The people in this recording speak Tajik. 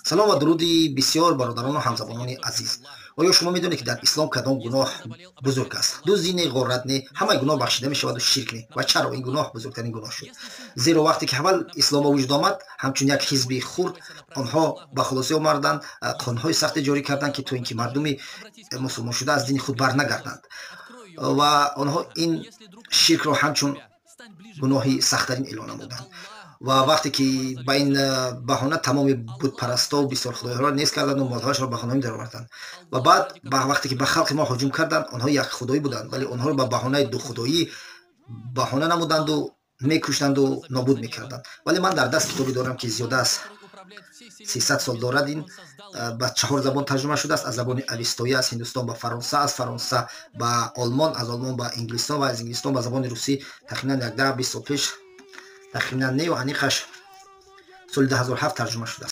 салом ва дуруди бисёр бародарону ҳамзабонони азиз. оё шумо медонед ки дар ислом кадом гуноҳ бузург аст? дуздӣ не, ғорат не, ҳамаи гуноҳ бахшида мешаваду ширк не. ва чаро ин гуноҳ бузургтарин гуноҳ шуд? зеро вақте ки аввал ислом ба вуҷуд омад, ҳамчун як ҳизби хурд онҳо ба хулосӣ омаданд, қонунҳои сахте ҷорӣ карданд ки то ин ки мардуми мусулмоншуда аз дини худ барнагарданд. ва онҳо ин ширкро ҳамчун гуноҳи сахттарин эълон намуданд. ва вақте ки ба ин баҳона тамоми бутпарастову бисёр худоиҳоро нест карданду молҳояшро ба хонаҳоим дароварданд. ва баъд вақте ки ба халқи мо ҳуҷум карданд, онҳо якхудоӣ буданд, вале онҳоро ба баҳонаи духудоӣ баҳона намуданду мекуштанду нобуд мекарданд. вале ман дар даст китобе дорам ки зиёда аз 300 сол дорад. ин ба 4 забон тарҷума шудааст. аз забони авистоя аз ҳиндустон ба фаронса, аз фаронса ба олмон, аз олмон ба инглистон ва аз инглистон ба забони русӣ. тахминан 10-20 сол пеш, тахминан не ва аниқаш соли 2007 тарҷума шудааст.